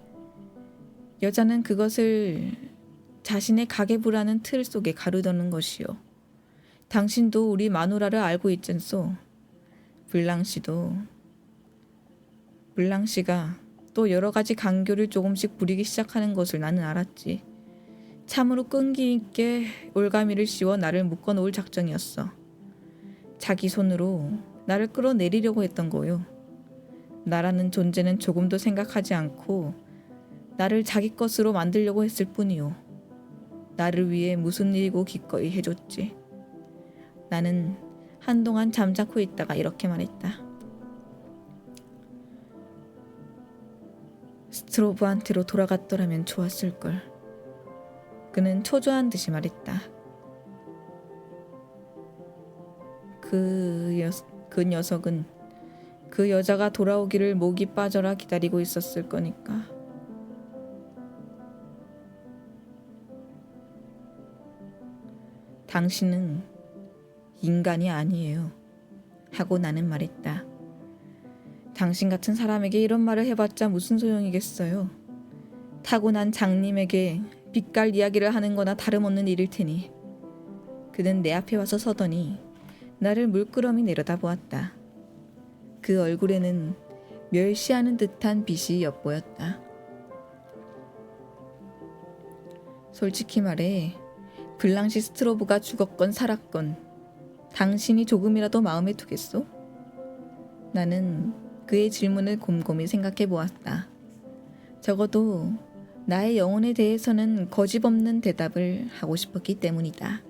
여자는 그것을 자신의 가계부라는 틀 속에 가두는 것이요. 당신도 우리 마누라를 알고 있잖소. 블랑시도 블랑 씨가 또 여러 가지 간교를 조금씩 부리기 시작하는 것을 나는 알았지. 참으로 끈기 있게 올가미를 씌워 나를 묶어놓을 작정이었어. 자기 손으로 나를 끌어내리려고 했던 거요. 나라는 존재는 조금도 생각하지 않고 나를 자기 것으로 만들려고 했을 뿐이요. 나를 위해 무슨 일이고 기꺼이 해줬지. 나는 한동안 잠자코 있다가 이렇게 말했다. 스트로브한테로 돌아갔더라면 좋았을걸. 그는 초조한 듯이 말했다. 그 녀석은 그 여자가 돌아오기를 목이 빠져라 기다리고 있었을 거니까. 당신은 인간이 아니에요. 하고 나는 말했다. 당신 같은 사람에게 이런 말을 해봤자 무슨 소용이겠어요. 타고난 장님에게 빛깔 이야기를 하는 거나 다름없는 일일 테니. 그는 내 앞에 와서 서더니 나를 물끄러미 내려다보았다. 그 얼굴에는 멸시하는 듯한 빛이 엿보였다. 솔직히 말해 블랑시 스트로브가 죽었건 살았건 당신이 조금이라도 마음에 두겠소? 나는 그의 질문을 곰곰이 생각해 보았다. 적어도 나의 영혼에 대해서는 거짓없는 대답을 하고 싶었기 때문이다.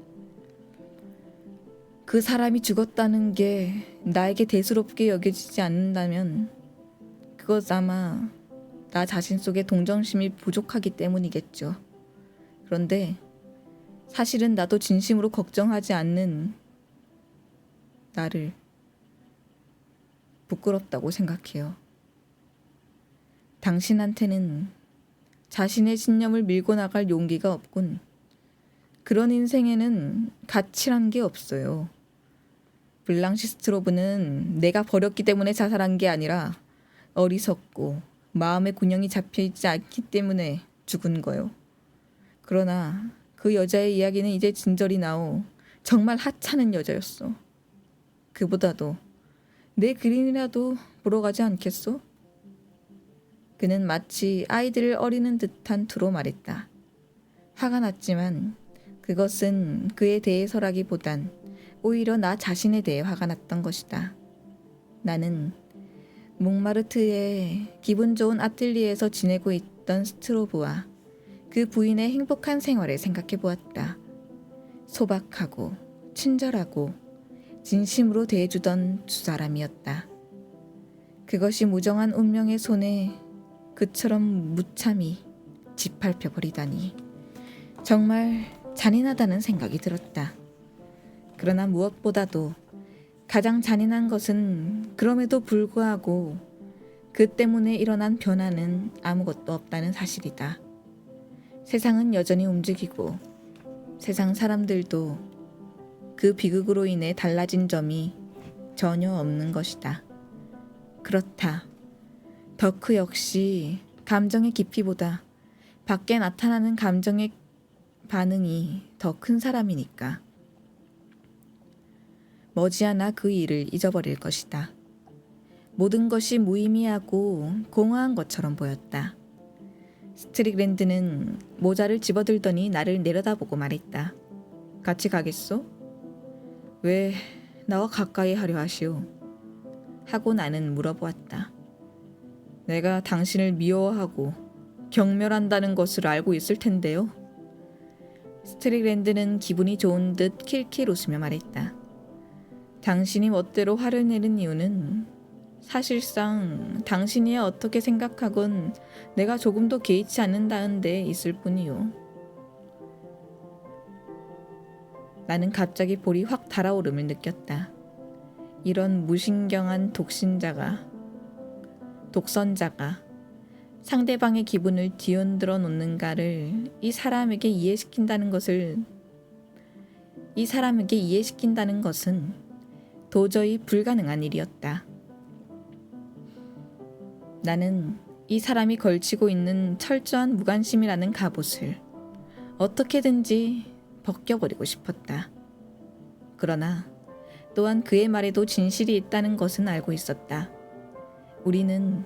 그 사람이 죽었다는 게 나에게 대수롭게 여겨지지 않는다면 그것 아마 나 자신 속에 동정심이 부족하기 때문이겠죠. 그런데 사실은 나도 진심으로 걱정하지 않는 나를 부끄럽다고 생각해요. 당신한테는 자신의 신념을 밀고 나갈 용기가 없군. 그런 인생에는 가치란 게 없어요. 블랑시 스트로브는 내가 버렸기 때문에 자살한 게 아니라 어리석고 마음의 균형이 잡혀있지 않기 때문에 죽은 거요. 그러나 그 여자의 이야기는 이제 진절이 나오 정말 하찮은 여자였어. 그보다도 내 그림이라도 보러 가지 않겠소? 그는 마치 아이들을 어리는 듯한 투로 말했다. 화가 났지만 그것은 그에 대해서라기보단 오히려 나 자신에 대해 화가 났던 것이다. 나는 몽마르트의 기분 좋은 아틀리에에서 지내고 있던 스트로브와 그 부인의 행복한 생활을 생각해 보았다. 소박하고 친절하고 진심으로 대해주던 두 사람이었다. 그것이 무정한 운명의 손에 그처럼 무참히 짓밟혀 버리다니 정말 잔인하다는 생각이 들었다. 그러나 무엇보다도 가장 잔인한 것은 그럼에도 불구하고 그 때문에 일어난 변화는 아무것도 없다는 사실이다. 세상은 여전히 움직이고 세상 사람들도 그 비극으로 인해 달라진 점이 전혀 없는 것이다. 그렇다. 덕후 역시 감정의 깊이보다 밖에 나타나는 감정의 반응이 더 큰 사람이니까. 머지않아 그 일을 잊어버릴 것이다. 모든 것이 무의미하고 공허한 것처럼 보였다. 스트릭랜드는 모자를 집어들더니 나를 내려다보고 말했다. 같이 가겠소? 왜 나와 가까이 하려 하시오? 하고 나는 물어보았다. 내가 당신을 미워하고 경멸한다는 것을 알고 있을 텐데요. 스트릭랜드는 기분이 좋은 듯 킬킬 웃으며 말했다. 당신이 멋대로 화를 내는 이유는 사실상 당신이 어떻게 생각하건 내가 조금도 개의치 않는다는 데 있을 뿐이요. 나는 갑자기 볼이 확 달아오름을 느꼈다. 이런 무신경한 독선자가 상대방의 기분을 뒤흔들어 놓는가를 이 사람에게 이해시킨다는 것은 도저히 불가능한 일이었다. 나는 이 사람이 걸치고 있는 철저한 무관심이라는 갑옷을 어떻게든지 벗겨버리고 싶었다. 그러나 또한 그의 말에도 진실이 있다는 것은 알고 있었다. 우리는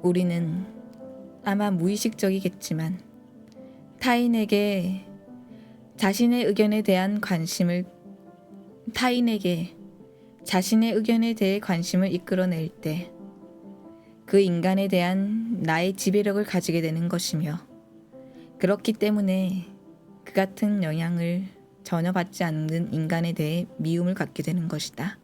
우리는 아마 무의식적이겠지만 타인에게 자신의 의견에 대해 관심을 이끌어낼 때 그 인간에 대한 나의 지배력을 가지게 되는 것이며, 그렇기 때문에 그 같은 영향을 전혀 받지 않는 인간에 대해 미움을 갖게 되는 것이다.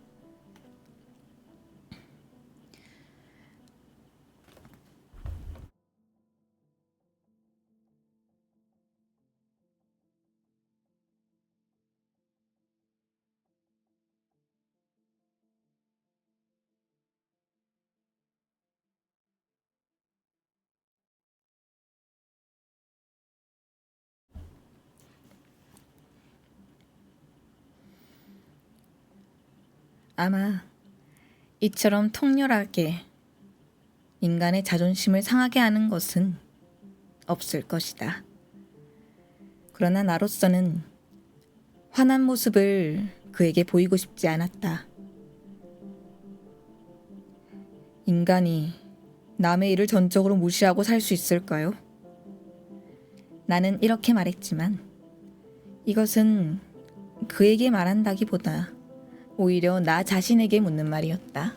아마 이처럼 통렬하게 인간의 자존심을 상하게 하는 것은 없을 것이다. 그러나 나로서는 화난 모습을 그에게 보이고 싶지 않았다. 인간이 남의 일을 전적으로 무시하고 살 수 있을까요? 나는 이렇게 말했지만 이것은 그에게 말한다기보다 오히려 나 자신에게 묻는 말이었다.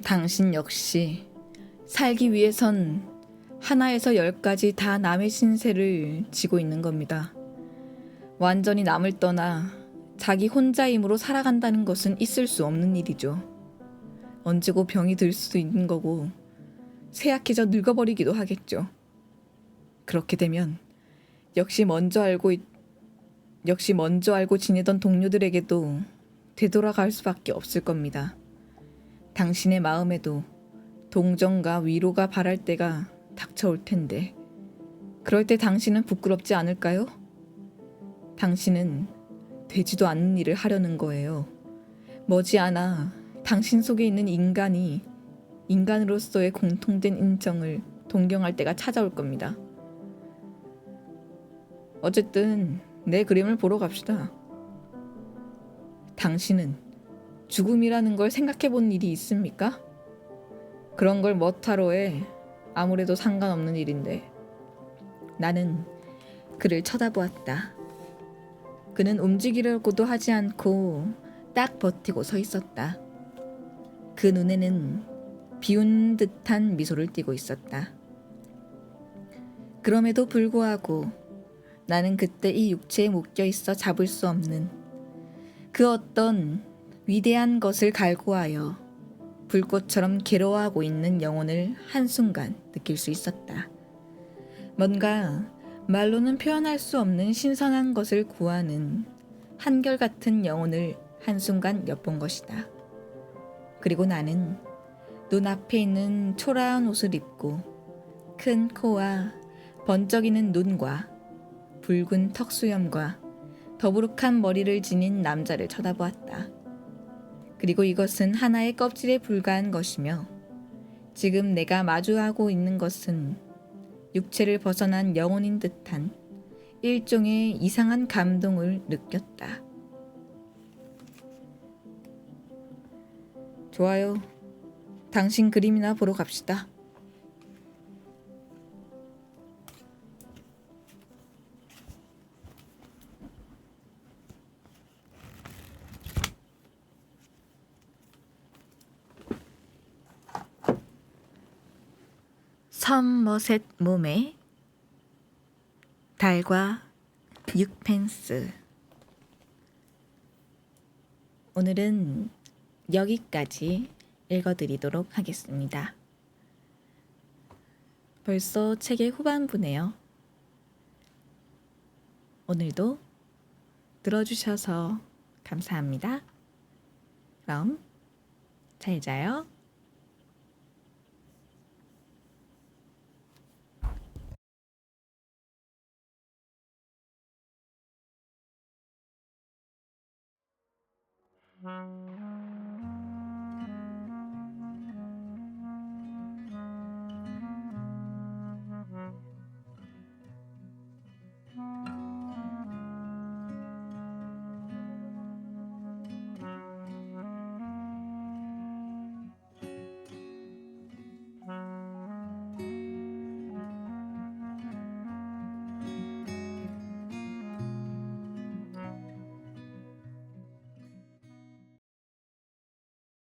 당신 역시 살기 위해선 하나에서 10까지 다 남의 신세를 지고 있는 겁니다. 완전히 남을 떠나 자기 혼자 힘으로 살아간다는 것은 있을 수 없는 일이죠. 언제고 병이 들 수도 있는 거고 쇠약해져 늙어버리기도 하겠죠. 그렇게 되면 역시 먼저 알고 지내던 동료들에게도 되돌아갈 수밖에 없을 겁니다. 당신의 마음에도 동정과 위로가 바랄 때가 닥쳐올 텐데, 그럴 때 당신은 부끄럽지 않을까요? 당신은 되지도 않는 일을 하려는 거예요. 머지않아 당신 속에 있는 인간이 인간으로서의 공통된 인정을 동경할 때가 찾아올 겁니다. 어쨌든 내 그림을 보러 갑시다. 당신은 죽음이라는 걸 생각해 본 일이 있습니까? 그런 걸 뭐하러 해. 아무래도 상관없는 일인데. 나는 그를 쳐다보았다. 그는 움직이려고도 하지 않고 딱 버티고 서 있었다. 그 눈에는 비운 듯한 미소를 띠고 있었다. 그럼에도 불구하고 나는 그때 이 육체에 묶여 있어 잡을 수 없는 그 어떤 위대한 것을 갈구하여 불꽃처럼 괴로워하고 있는 영혼을 한순간 느낄 수 있었다. 뭔가 말로는 표현할 수 없는 신선한 것을 구하는 한결같은 영혼을 한순간 엿본 것이다. 그리고 나는 눈앞에 있는 초라한 옷을 입고 큰 코와 번쩍이는 눈과 붉은 턱수염과 더부룩한 머리를 지닌 남자를 쳐다보았다. 그리고 이것은 하나의 껍질에 불과한 것이며 지금 내가 마주하고 있는 것은 육체를 벗어난 영혼인 듯한 일종의 이상한 감동을 느꼈다. 좋아요. 당신 그림이나 보러 갑시다. 섬머셋 몸에 달과 6펜스. 오늘은 여기까지 읽어드리도록 하겠습니다. 벌써 책의 후반부네요. 오늘도 들어주셔서 감사합니다. 그럼 잘 자요.